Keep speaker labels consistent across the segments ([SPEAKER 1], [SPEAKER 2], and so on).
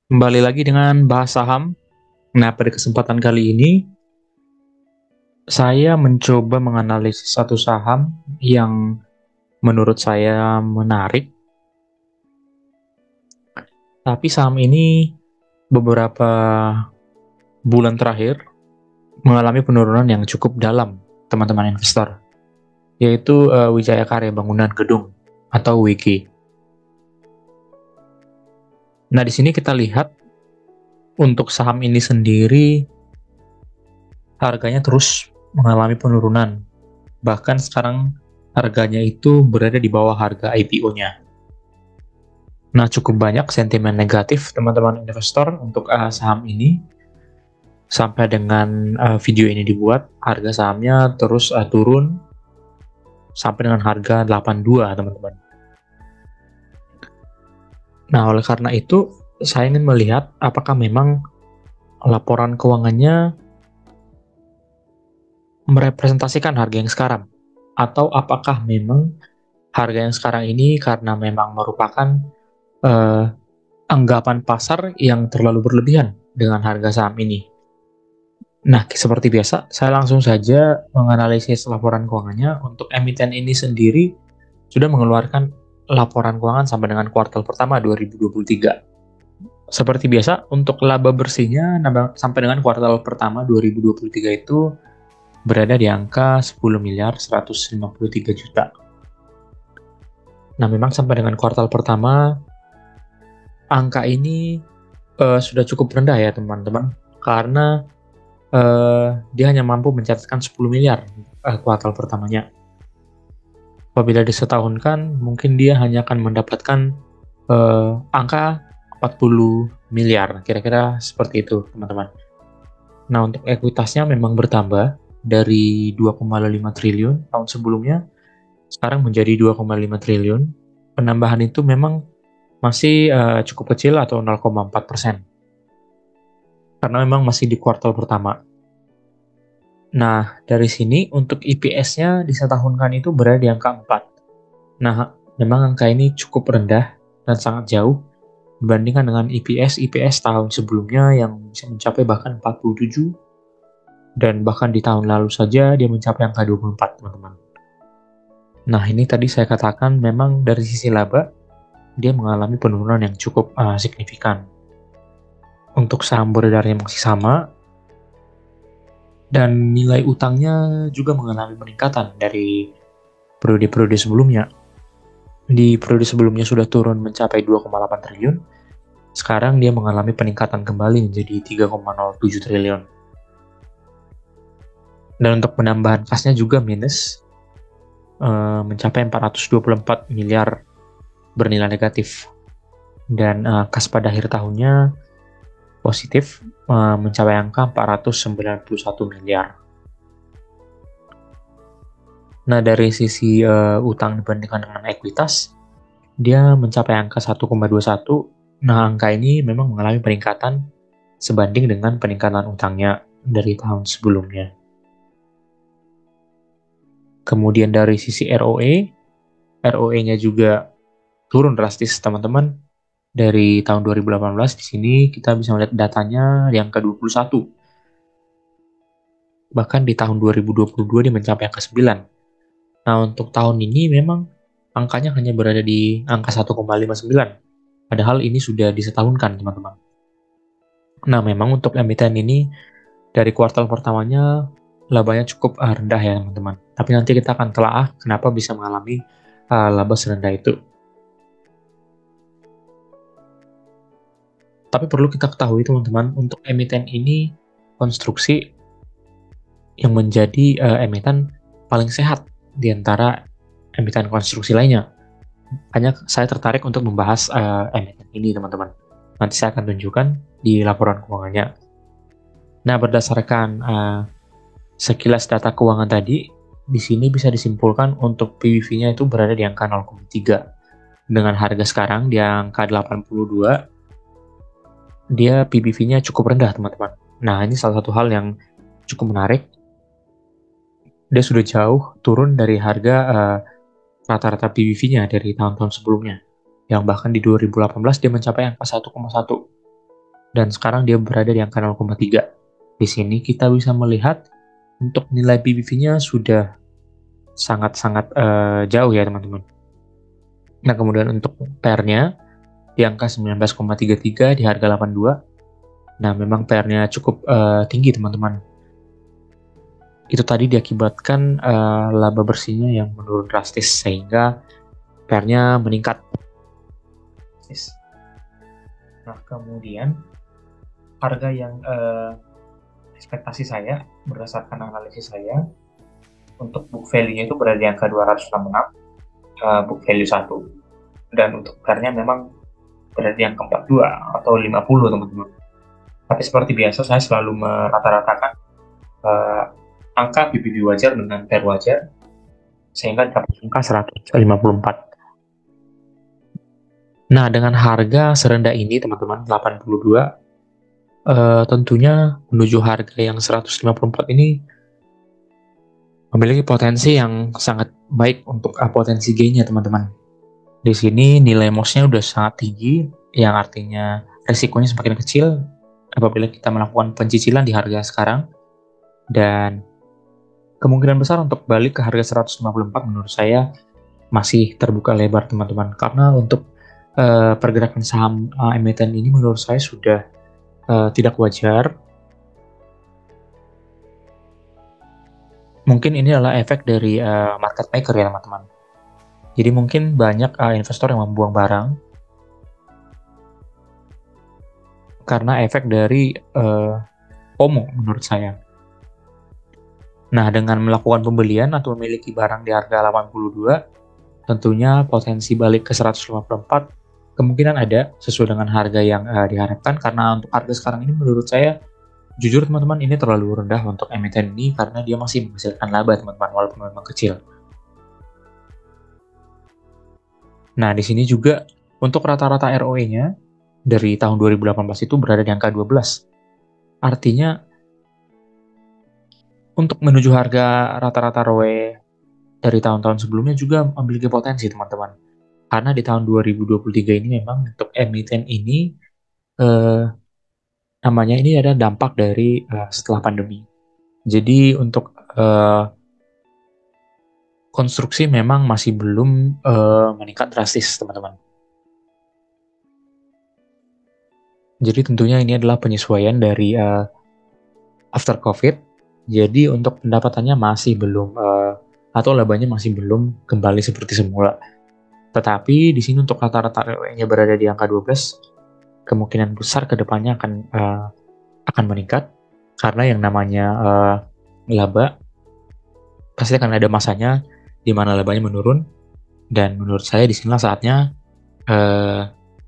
[SPEAKER 1] Kembali lagi dengan bahas saham. Nah, pada kesempatan kali ini, saya mencoba menganalisis satu saham yang menurut saya menarik, tapi saham ini beberapa bulan terakhir mengalami penurunan yang cukup dalam, teman-teman investor, yaitu Wijaya Karya Bangunan Gedung atau WG. Nah, di sini kita lihat untuk saham ini sendiri harganya terus mengalami penurunan. Bahkan sekarang harganya itu berada di bawah harga IPO-nya. Nah, cukup banyak sentimen negatif teman-teman investor untuk saham ini. Sampai dengan video ini dibuat, harga sahamnya terus turun sampai dengan harga 82, teman-teman. Nah, oleh karena itu, saya ingin melihat apakah memang laporan keuangannya merepresentasikan harga yang sekarang, atau apakah memang harga yang sekarang ini karena memang merupakan uh, anggapan pasar yang terlalu berlebihan dengan harga saham ini. Nah, seperti biasa, saya langsung saja menganalisis laporan keuangannya. Untuk emiten ini sendiri sudah mengeluarkan laporan keuangan sampai dengan kuartal pertama 2023. Seperti biasa, untuk laba bersihnya sampai dengan kuartal pertama 2023 itu berada di angka 10 miliar 153 juta. Nah, memang sampai dengan kuartal pertama, angka ini sudah cukup rendah ya teman-teman, karena dia hanya mampu mencatatkan 10 miliar kuartal pertamanya. Apabila disetahunkan, mungkin dia hanya akan mendapatkan angka 40 miliar, kira-kira seperti itu teman-teman. Nah, untuk ekuitasnya memang bertambah dari 2,5 triliun tahun sebelumnya, sekarang menjadi 2,5 triliun. Penambahan itu memang masih cukup kecil atau 0,4%. Karena memang masih di kuartal pertama. Nah, dari sini untuk EPS-nya di setahunkan itu berada di angka 4. Nah, memang angka ini cukup rendah dan sangat jauh dibandingkan dengan EPS tahun sebelumnya yang bisa mencapai bahkan 47, dan bahkan di tahun lalu saja dia mencapai angka 24, teman-teman. Nah, ini tadi saya katakan memang dari sisi laba, dia mengalami penurunan yang cukup signifikan. Untuk saham beredarnya masih sama, dan nilai utangnya juga mengalami peningkatan dari periode-periode sebelumnya. Di periode sebelumnya sudah turun mencapai 2,8 triliun, sekarang dia mengalami peningkatan kembali menjadi 3,07 triliun. Dan untuk penambahan kasnya juga minus, mencapai 424 miliar bernilai negatif. Dan kas pada akhir tahunnya positif, mencapai angka 491 miliar. Nah, dari sisi utang dibandingkan dengan ekuitas, dia mencapai angka 1,21. Nah, angka ini memang mengalami peningkatan sebanding dengan peningkatan utangnya dari tahun sebelumnya. Kemudian dari sisi ROE-nya juga turun drastis, teman-teman. Dari tahun 2018 di sini kita bisa melihat datanya di angka 21. Bahkan di tahun 2022 dia mencapai angka 9. Nah, untuk tahun ini memang angkanya hanya berada di angka 1,59. Padahal ini sudah disetahunkan, teman-teman. Nah, memang untuk emiten ini dari kuartal pertamanya labanya cukup rendah ya, teman-teman. Tapi nanti kita akan telaah kenapa bisa mengalami laba serendah itu. Tapi perlu kita ketahui, teman-teman, untuk emiten ini konstruksi yang menjadi emiten paling sehat di antara emiten konstruksi lainnya. Hanya saya tertarik untuk membahas emiten ini, teman-teman. Nanti saya akan tunjukkan di laporan keuangannya. Nah, berdasarkan sekilas data keuangan tadi, di sini bisa disimpulkan untuk PBV-nya itu berada di angka 0,3. Dengan harga sekarang di angka 82, dia PBV-nya cukup rendah, teman-teman. Nah, ini salah satu hal yang cukup menarik. Dia sudah jauh turun dari harga rata-rata PBV-nya dari tahun-tahun sebelumnya, yang bahkan di 2018 dia mencapai angka 1,1. dan sekarang dia berada di angka 0,3. Di sini kita bisa melihat untuk nilai PBV-nya sudah sangat-sangat jauh ya teman-teman. Nah kemudian untuk PER-nya di angka 19,33 di harga 82. Nah memang PER-nya cukup tinggi teman-teman. Itu tadi diakibatkan laba bersihnya yang menurun drastis sehingga PER-nya meningkat. Nah kemudian harga yang ekspektasi saya berdasarkan analisis saya untuk book value-nya itu berada di angka 266 book value 1, dan untuk PER-nya memang berada di angka 42 atau 50 teman-teman. Tapi seperti biasa saya selalu merata-ratakan angka PBV wajar dengan PER wajar sehingga dapat angka 154. Nah dengan harga serendah ini teman-teman 82, tentunya menuju harga yang 154 ini memiliki potensi yang sangat baik untuk potensi gain-nya teman-teman. Di sini nilai MOS-nya udah sangat tinggi, yang artinya resikonya semakin kecil apabila kita melakukan pencicilan di harga sekarang, dan kemungkinan besar untuk balik ke harga 154 menurut saya masih terbuka lebar teman-teman, karena untuk pergerakan saham emiten ini menurut saya sudah tidak wajar. Mungkin ini adalah efek dari market maker ya teman-teman. Jadi mungkin banyak investor yang membuang barang karena efek dari FOMO menurut saya. Nah dengan melakukan pembelian atau memiliki barang di harga 82, tentunya potensi balik ke 154 kemungkinan ada sesuai dengan harga yang diharapkan, karena untuk harga sekarang ini menurut saya jujur teman-teman ini terlalu rendah untuk emiten ini karena dia masih menghasilkan laba teman-teman walaupun memang kecil. Nah di sini juga untuk rata-rata ROE-nya dari tahun 2018 itu berada di angka 12. Artinya untuk menuju harga rata-rata ROE dari tahun-tahun sebelumnya juga memiliki potensi teman-teman. Karena di tahun 2023 ini memang untuk emiten ini namanya ini ada dampak dari setelah pandemi. Jadi untuk konstruksi memang masih belum meningkat drastis teman-teman. Jadi tentunya ini adalah penyesuaian dari after COVID. Jadi untuk pendapatannya masih belum atau labanya masih belum kembali seperti semula. Tetapi di sini untuk rata-rata ROE-nya berada di angka 12. Kemungkinan besar kedepannya akan meningkat karena yang namanya laba pasti akan ada masanya di mana labanya menurun, dan menurut saya disinilah saatnya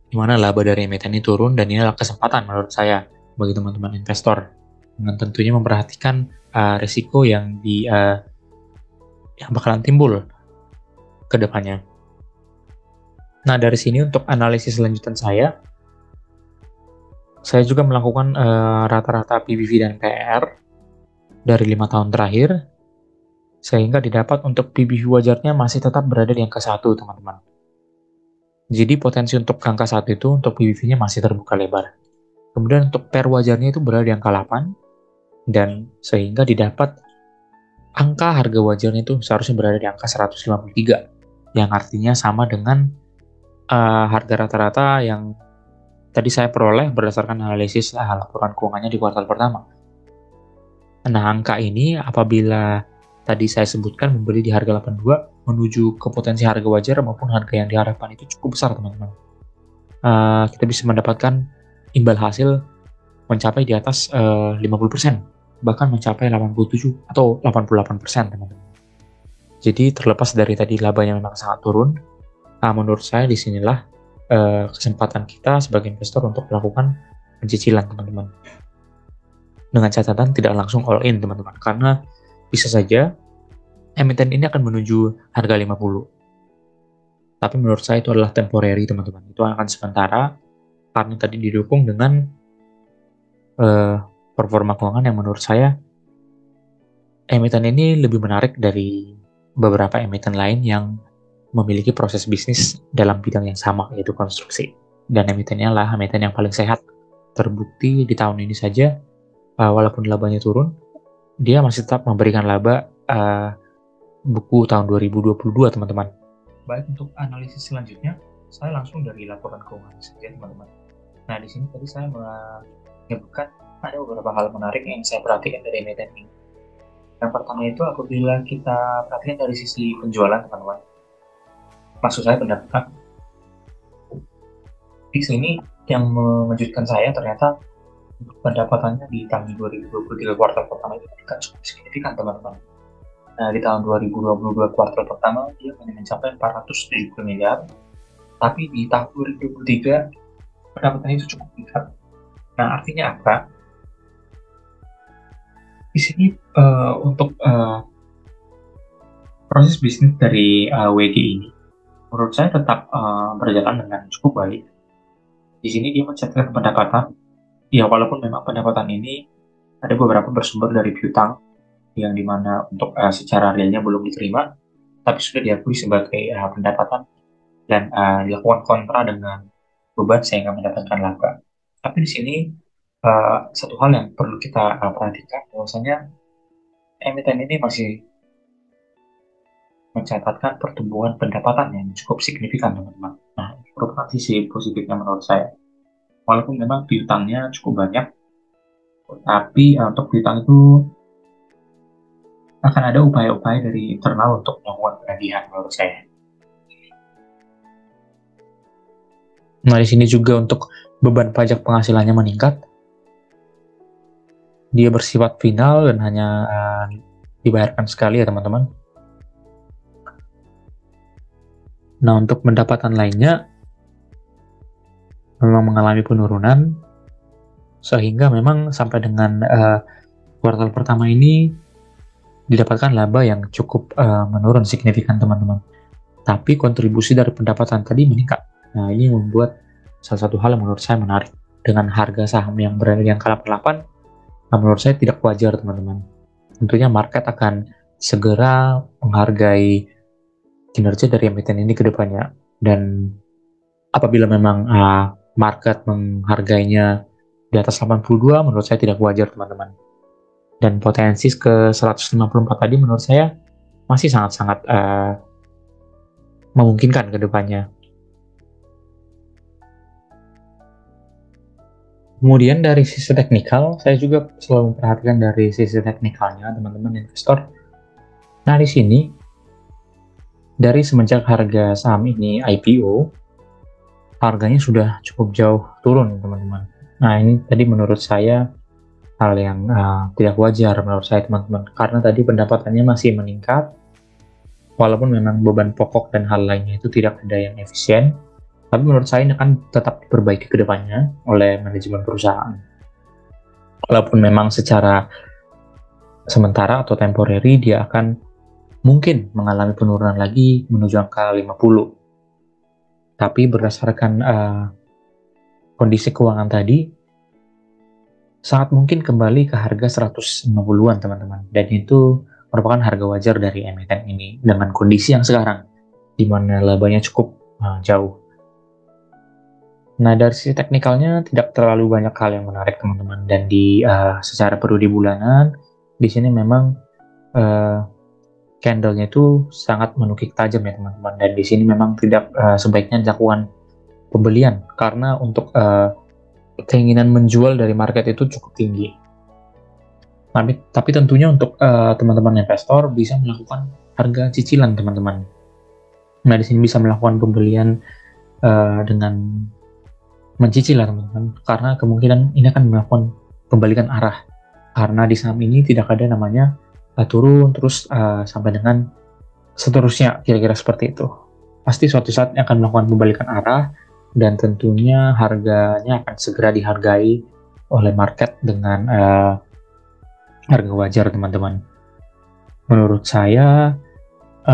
[SPEAKER 1] di mana laba dari emiten ini turun, dan inilah kesempatan menurut saya bagi teman-teman investor dengan tentunya memperhatikan risiko yang yang bakalan timbul kedepannya. Nah dari sini untuk analisis lanjutan saya juga melakukan rata-rata PBV dan PER dari 5 tahun terakhir, sehingga didapat untuk PBV wajarnya masih tetap berada di angka 1, teman-teman. Jadi potensi untuk angka 1 itu untuk PBV-nya masih terbuka lebar. Kemudian untuk PER wajarnya itu berada di angka 8, dan sehingga didapat angka harga wajarnya itu seharusnya berada di angka 153, yang artinya sama dengan harga rata-rata yang tadi saya peroleh berdasarkan analisis laporan keuangannya di kuartal pertama. Nah, angka ini apabila tadi saya sebutkan membeli di harga 82 menuju ke potensi harga wajar maupun harga yang diharapkan itu cukup besar, teman-teman. Kita bisa mendapatkan imbal hasil mencapai di atas 50%, bahkan mencapai 87 atau 88%, teman-teman. Jadi terlepas dari tadi laba yang memang sangat turun, menurut saya disinilah kesempatan kita sebagai investor untuk melakukan pencicilan, teman-teman. Dengan catatan tidak langsung all in, teman-teman, karena bisa saja emiten ini akan menuju harga 50. Tapi menurut saya itu adalah temporary, teman-teman. Itu akan sementara karena tadi didukung dengan performa keuangan yang menurut saya emiten ini lebih menarik dari beberapa emiten lain yang memiliki proses bisnis dalam bidang yang sama, yaitu konstruksi. Dan emitennya lah emiten yang paling sehat terbukti di tahun ini saja, walaupun labanya turun, dia masih tetap memberikan laba buku tahun 2022, teman-teman. Baik, untuk analisis selanjutnya, saya langsung dari laporan keuangan saja, teman-teman. Nah, di sini tadi saya menyebutkan ada beberapa hal menarik yang saya perhatikan dari emiten ini. Yang pertama itu apabila kita perhatikan dari sisi penjualan, teman-teman. Maksud saya pendapatan. Di sini yang mengejutkan saya ternyata pendapatannya di tahun 2023 kuartal pertama itu meningkat cukup signifikan, teman-teman. Nah, di tahun 2022 kuartal pertama dia hanya mencapai 470 miliar, tapi di tahun 2023 pendapatan itu cukup meningkat. Nah, artinya apa? Di sini untuk proses bisnis dari WG ini, menurut saya tetap berjalan dengan cukup baik. Di sini dia mencatatkan pendapatan, ya walaupun memang pendapatan ini ada beberapa bersumber dari piutang, yang dimana untuk secara realnya belum diterima, tapi sudah diakui sebagai pendapatan dan dilakukan kontra dengan beban sehingga mendapatkan laba. Tapi di sini satu hal yang perlu kita perhatikan, bahwasanya emiten ini masih mencatatkan pertumbuhan pendapatan yang cukup signifikan, teman-teman. Nah, ini merupakan sisi positifnya menurut saya. Walaupun memang piutangnya cukup banyak, tapi untuk piutang itu akan ada upaya-upaya dari internal untuk melakukan penagihan menurut saya. Nah, di sini juga untuk beban pajak penghasilannya meningkat. Dia bersifat final dan hanya dibayarkan sekali ya, teman-teman. Nah, untuk pendapatan lainnya memang mengalami penurunan, sehingga memang sampai dengan kuartal pertama ini didapatkan laba yang cukup menurun signifikan, teman-teman. Tapi kontribusi dari pendapatan tadi meningkat. Nah, ini membuat salah satu hal yang menurut saya menarik. Dengan harga saham yang berada di angka 88, nah menurut saya tidak wajar, teman-teman. Tentunya market akan segera menghargai kinerja dari emiten ini ke depannya. Dan apabila memang market menghargainya di atas 82, menurut saya tidak wajar, teman-teman. Dan potensi ke 154 tadi menurut saya masih sangat-sangat memungkinkan ke depannya. Kemudian dari sisi teknikal, saya juga selalu memperhatikan dari sisi teknikalnya, teman-teman investor. Nah, di sini dari semenjak harga saham ini IPO, harganya sudah cukup jauh turun, teman-teman. Nah, ini tadi menurut saya hal yang tidak wajar menurut saya, teman-teman, karena tadi pendapatannya masih meningkat, walaupun memang beban pokok dan hal lainnya itu tidak ada yang efisien. Tapi menurut saya ini akan tetap diperbaiki ke depannya oleh manajemen perusahaan. Walaupun memang secara sementara atau temporary dia akan mungkin mengalami penurunan lagi menuju angka 50. Tapi berdasarkan kondisi keuangan tadi, sangat mungkin kembali ke harga 160-an, teman-teman. Dan itu merupakan harga wajar dari emiten ini dengan kondisi yang sekarang, di mana labanya cukup jauh. Nah, dari sisi teknikalnya tidak terlalu banyak hal yang menarik, teman-teman. Dan di secara periode bulanan, di sini memang candle-nya itu sangat menukik tajam ya, teman-teman. Dan di sini memang tidak sebaiknya dilakukan pembelian, karena untuk keinginan menjual dari market itu cukup tinggi. Tapi tentunya untuk teman-teman investor bisa melakukan harga cicilan, teman-teman. Nah, di sini bisa melakukan pembelian dengan mencicil, teman-teman, karena kemungkinan ini akan melakukan pembalikan arah, karena di saham ini tidak ada namanya turun terus sampai dengan seterusnya, kira-kira seperti itu. Pasti suatu saat akan melakukan pembalikan arah, dan tentunya harganya akan segera dihargai oleh market dengan harga wajar, teman-teman. Menurut saya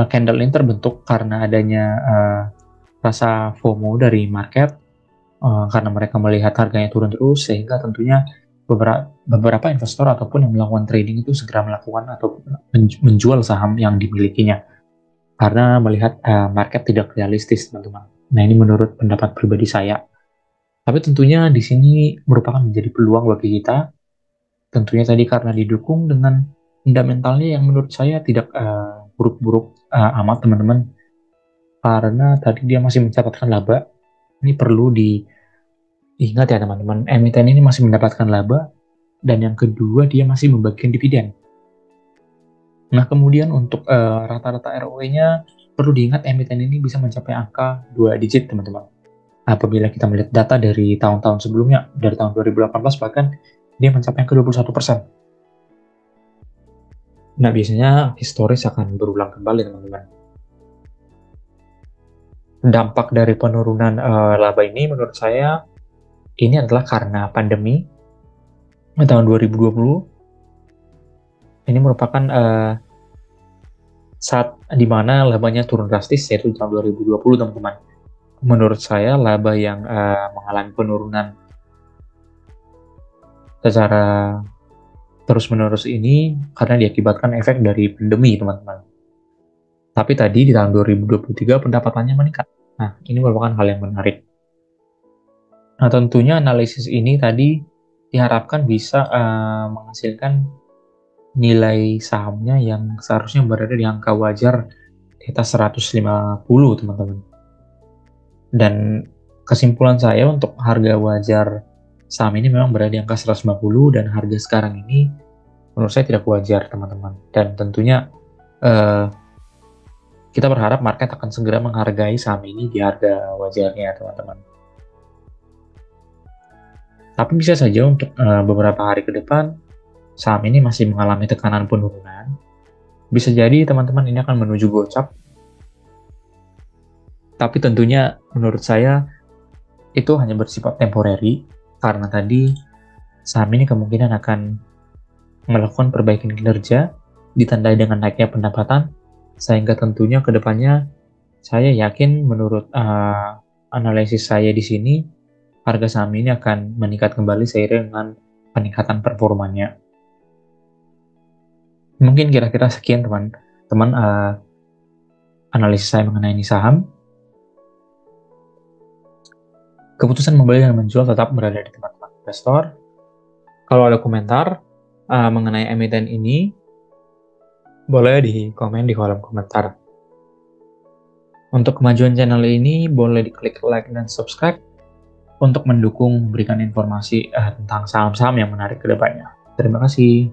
[SPEAKER 1] candle ini terbentuk karena adanya rasa FOMO dari market, karena mereka melihat harganya turun terus, sehingga tentunya beberapa investor ataupun yang melakukan trading itu segera melakukan atau menjual saham yang dimilikinya, karena melihat market tidak realistis, teman-teman. Nah, ini menurut pendapat pribadi saya. Tapi tentunya di sini merupakan menjadi peluang bagi kita. Tentunya tadi karena didukung dengan fundamentalnya yang menurut saya tidak buruk-buruk amat teman-teman. Karena tadi dia masih mencatatkan laba. Ini perlu diingat ya teman-teman. Emiten ini masih mendapatkan laba. Dan yang kedua dia masih membagikan dividen. Nah kemudian untuk rata-rata ROE-nya perlu diingat emiten ini bisa mencapai angka 2 digit teman-teman. Apabila kita melihat data dari tahun-tahun sebelumnya, dari tahun 2018 bahkan dia mencapai angka 21%. Nah, biasanya historis akan berulang kembali, teman-teman. Dampak dari penurunan laba ini menurut saya ini adalah karena pandemi tahun 2020. Ini merupakan saat dimana labanya turun drastis, yaitu tahun 2020, teman-teman. Menurut saya, laba yang mengalami penurunan secara terus-menerus ini karena diakibatkan efek dari pandemi, teman-teman. Tapi tadi di tahun 2023 pendapatannya meningkat. Nah, ini merupakan hal yang menarik. Nah, tentunya analisis ini tadi diharapkan bisa menghasilkan nilai sahamnya yang seharusnya berada di angka wajar di atas 150, teman-teman. Dan kesimpulan saya untuk harga wajar saham ini memang berada di angka 150 dan harga sekarang ini menurut saya tidak wajar, teman-teman. Dan tentunya kita berharap market akan segera menghargai saham ini di harga wajarnya, teman-teman. Tapi bisa saja untuk beberapa hari ke depan, saham ini masih mengalami tekanan penurunan. Bisa jadi teman-teman ini akan menuju gocap. Tapi tentunya menurut saya itu hanya bersifat temporary, karena tadi saham ini kemungkinan akan melakukan perbaikan kinerja, ditandai dengan naiknya pendapatan, sehingga tentunya ke depannya saya yakin menurut analisis saya di sini, harga saham ini akan meningkat kembali seiring dengan peningkatan performanya. Mungkin kira-kira sekian teman-teman analisis saya mengenai ini saham. Keputusan membeli dan menjual tetap berada di teman-teman investor. Kalau ada komentar mengenai emiten ini, boleh di komen di kolom komentar. Untuk kemajuan channel ini, boleh diklik like dan subscribe untuk mendukung memberikan informasi tentang saham-saham yang menarik ke depannya. Terima kasih.